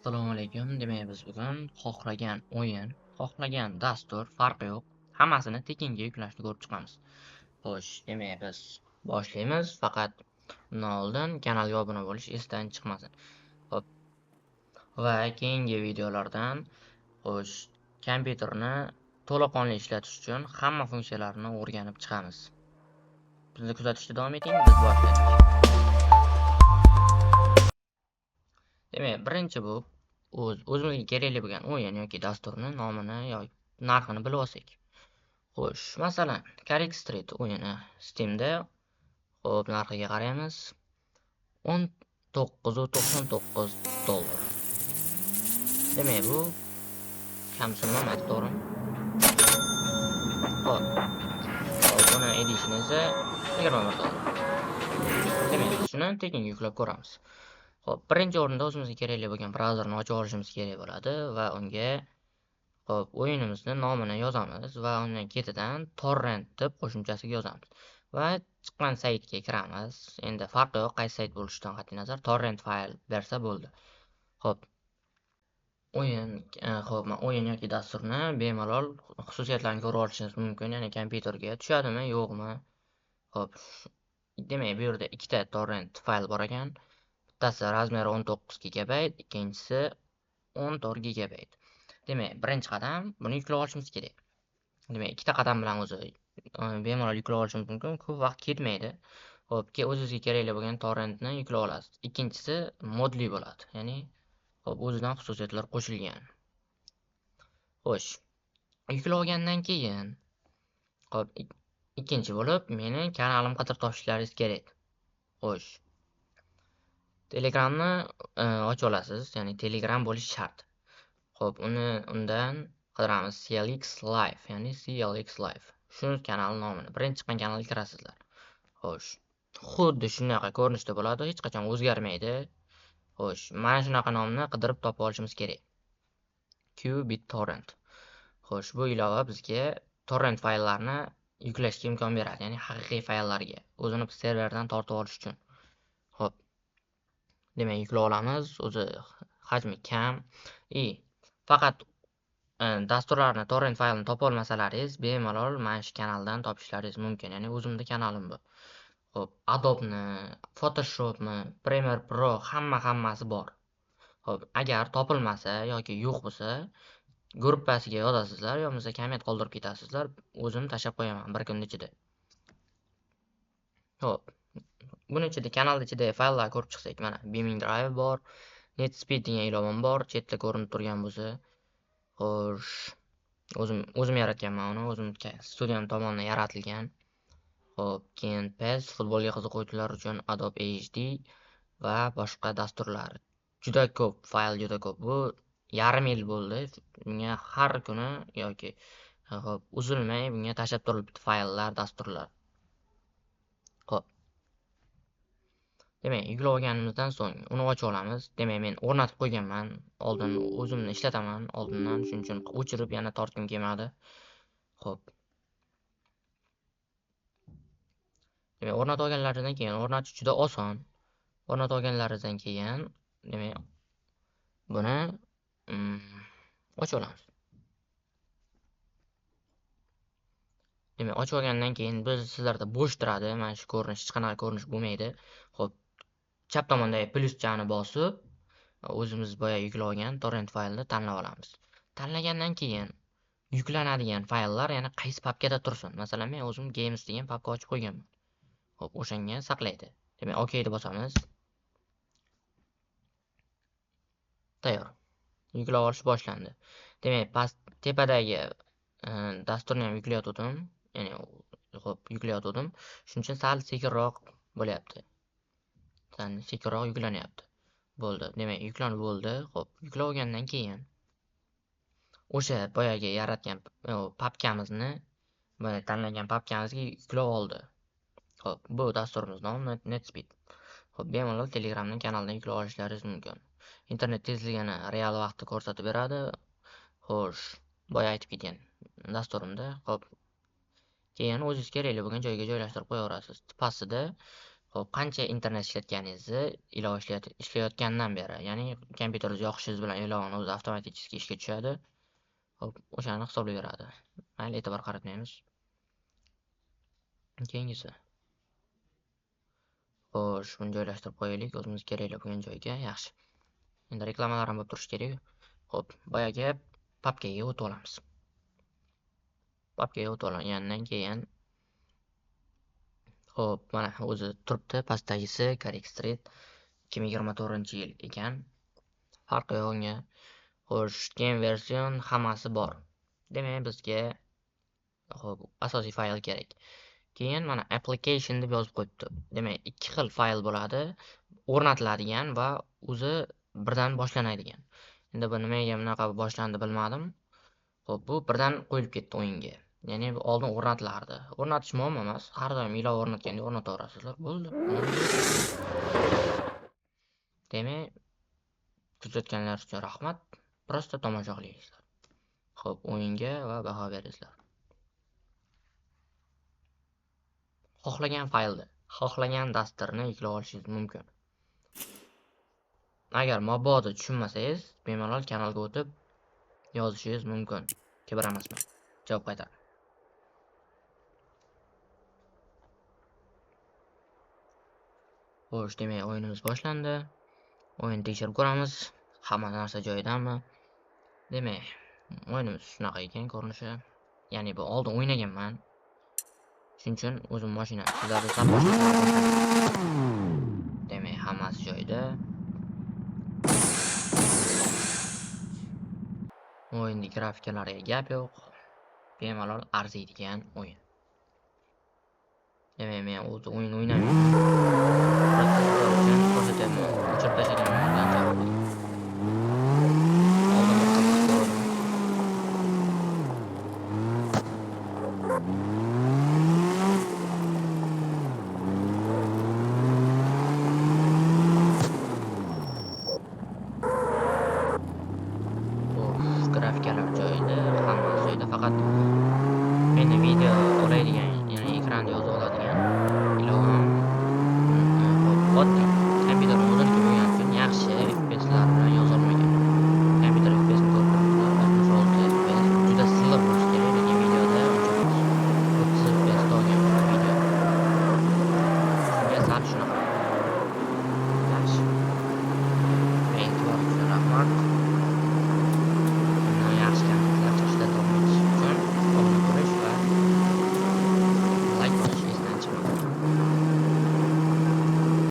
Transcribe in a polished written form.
Assalomu alaykum. Demak, biz bugun xohlagan o'yin, xohlagan dastur farqi yo'q. Hammasini tekinga yuklashni ko'rib chiqamiz. Xo'sh, demak, biz boshlaymiz. Faqat undan oldin kanalga obuna bo'lish esdan chiqmasin. Xo'p, va keyingi videolardan xo'sh, kompyuterni to'laqonli ishlatish uchun hamma funksiyalarini o'rganib chiqamiz. Bizni kuzatishda davom eting. Biz boshladik. Demak, birinchi bu o'zimizga kerakli bo'lgan o'yin yoki dasturni nomini yoki narxini bilib olsak. Xo'sh, masalan, Carrick Street o'yini Steam'da. Xo'p, narxiga qaraymiz. $19.99. Demak, bu kamsummam to'g'rimi? Xo'p, buni edishini esa $21. Demak, biz shuni tekin yuklab ko'ramiz. Xo'p, birinchi o'rinda o'zimizga kerakli bo'lgan brauzerni ochib olishimiz kerak bo'ladi va unga Xo'p, o'yinimizni nomini yozamiz va uni ketidan torrent deb qo'shimchasiga yozamiz. Va chiqqan saytga kiramiz. Endi farqi yo'q, qaysi sayt bo'lishidan qat'iy nazar, torrent fayl bersa bo'ldi. Xo'p. O'yin yoki dasturni bemalol xususiyatlarini ko'rib olishingiz mumkin. Ya'ni kompyuterga tushadimi, yo'qmi? Xo'p. Demak, bu yerda ikkita torrent fayl bor ekan. Bittasi razmeri 19 GB, ikkinchisi 14 GB. Demak, birinchi qadam buni yuklab olishimiz kerak. Demak, ikkita qadam bilan o'zi bemalol yuklab olishimiz mumkin, ko'p vaqt ketmaydi. Xo'p, o'zingizga kerakli bo'lgan torrentni yuklab olasiz. Ikkinchisi modli bo'ladi, ya'ni xo'p, o'zidan xususiyatlar qo'shilgan. Xo'sh, yuklab olgandan keyin xo'p, ikkinchi bo'lib meni kanalim qidirib topishlaringiz kerak. Xo'sh. Telegramni ochib olasiz, ya'ni Telegram bo'lishi shart. Xo'p, undan qidiramiz CLX Live, ya'ni CLX Live. Shu kanal nomini, birinchi chiqqan kanalga kirasizlar. Xo'sh, xuddi shunaqa ko'rinishda bo'ladi, hech qachon o'zgarmaydi. Xo'sh, mana shunaqa nomni qidirib topib olishimiz kerak. QBitTorrent. Xo'sh, bu ilova bizga torrent fayllarni yuklashga imkon beradi, ya'ni haqiqiy fayllarga, o'zini serverdan tortib olish uchun. Xo'p. Demak, yuklab olamiz, o'zi hajmi kam. Faqat dasturlarni, torrent faylini topa olmasalaringiz, bemalol mana shu kanaldan topishlaringiz mumkin. Ya'ni o'zimda kanalim bu. Xo'p, Adobe'ni, Photoshop'ni, Premiere Pro hammasi bor. Xo'p, agar topilmasa yoki yo'q bo'lsa, gruppasiga yozasizlar yo bo'lmasa komment qoldirib ketasizlar, o'zim tashab qo'yaman bir kun ichida. Xo'p. Buning ichida kanal ichida fayllar ko'rib chiqsak, mana Beaming Drive bor, NetSpeed degan ilovam bor, chetda ko'rinib turgan bo'lsa. Xo'sh, o'zim yaratganman uni, o'zim studiyam tomonidan yaratilgan. Xo'p, keyin PES, futbolga qiziquvchilar uchun Adobe HD va boshqa dasturlar. Juda ko'p fayl, juda ko'p. Bu yarim yil bo'ldi. Bunga har kuni yoki xo'p, uzilmay bunga tashab turilibdi fayllar, dasturlar. Xo'p. Demak, yuklab olganimizdan so'ng uni ochib olamiz. Demak, men o'rnatib qo'yganman. Oldin o'zimni ishlataman oldindan, shuning uchun o'chirib yana tortgim kelmadi. Xo'p. Demak, o'rnatib olganlaringizdan keyin o'rnatish juda oson. O'rnatib olganlaringizdan keyin, demak, buni ochib olamiz. Demak, ochib olgandan keyin sizlarda bo'sh turadi. Mana shu ko'rinish, hech qanaqa ko'rinish bo'lmaydi. Xo'p, chap tomondagi plyuschani bosib, o'zimiz boya yuklab olgan torrent faylni tanlab olamiz. Tanlagandan keyin yuklanadigan fayllar yana qaysi papkada tursin. Masalan, men o'zim games degan papka ochib qo'yganman. Xo'p, o'shanga saqlaydi. Demak, OK deb bosamiz. Tayyor. Yuklab olish boshlandi. Demak, past tepadagi dasturni ham yuklayotgandim. Ya'ni, xo'p, yuklayotgandim. Shuning uchun sal sekinroq bo'lyapti. Sekinroq yuklanyapti. Bo'ldi. Demak, yuklanib bo'ldi. Xo'p, yuklab olgandan keyin o'sha boyaga yaratgan papkamizni, mana tanlangan papkamizga yuklab oldi. Xo'p, bu dasturimiz nomi NetSpeed. Xo'p, bemalol Telegramning kanalidan yuklab olishlaringiz mumkin. Internet tezligini real vaqtda ko'rsatib beradi. Xo'sh, boya aytib ketgan dasturimda. Xo'p. Keyin o'zingiz kerakli bo'lgan joyga joylashtirib qo'yaverasiz. Pastida Xo'p, qancha internet ishlatganingizni ilova ishlayotgandan beri, ya'ni kompyuteringiz yoqishingiz bilan ilovani o'zi avtomatik ishga tushadi. Xo'p, o'shani hisoblayveradi. Mayli, e'tibor qaratmaymiz. Keyingisi. Xo'sh, buni joylashtirib qo'yaylik o'zimiz kerakli bo'lgan joyga. Yaxshi. Endi reklamalar ham bo'lib turishi kerak. Xo'p, boyagi papkaga o'tib olamiz. Papkaga o'tib olgandan keyin xo'p, mana o'zi turibdi, pastdagisi Correct Street 2024-yil ekan. Farqi yo'q unga. Xo'sh, game version hammasi bor. Demak, bizga xo'p, asosiy fayl kerak. Keyin mana application deb yozib qo'yibdi. Demak, ikki xil fayl bo'ladi. O'rnatiladigan va o'zi birdan boshlanadigan. Endi bu nimaga bunaqa boshlandi bilmadim. Xo'p, bu birdan qo'yilib ketdi o'yinga. Ya'ni oldin o'rnatilardi. O'rnatish muammo emas. Har doim ilova o'rnatganda o'rnataverasizlar. Bo'ldi. Demak, kuzatganlar uchun rahmat. Prosta tomosha qilingizlar. Xo'p, o'yinga va baho beringizlar. Xohlagan faylni, xohlagan dasturni yuklab olishingiz mumkin. Agar mabodo tushunmasangiz, bemalol kanalga o'tib yozishingiz mumkin. Kibr emasman. Javob qaytaring. Xo'sh, demak, o'yinimiz boshlandi. O'yinni tekshirib ko'ramiz. Hamma narsa joyidami? Demak, o'yinimiz shunaqa ekan ko'rinishi. Ya'ni bu oldin o'ynaganman. Shuning uchun o'zim mashinam sizlarga sal demak, hammasi joyida. O'yinning grafikalariga gap yo'q. Bemalol arziydigan o'yin. Demak, men o'zi o'yin o'ynayman. Ko'rsatyapman. O'chirib tashlaganman.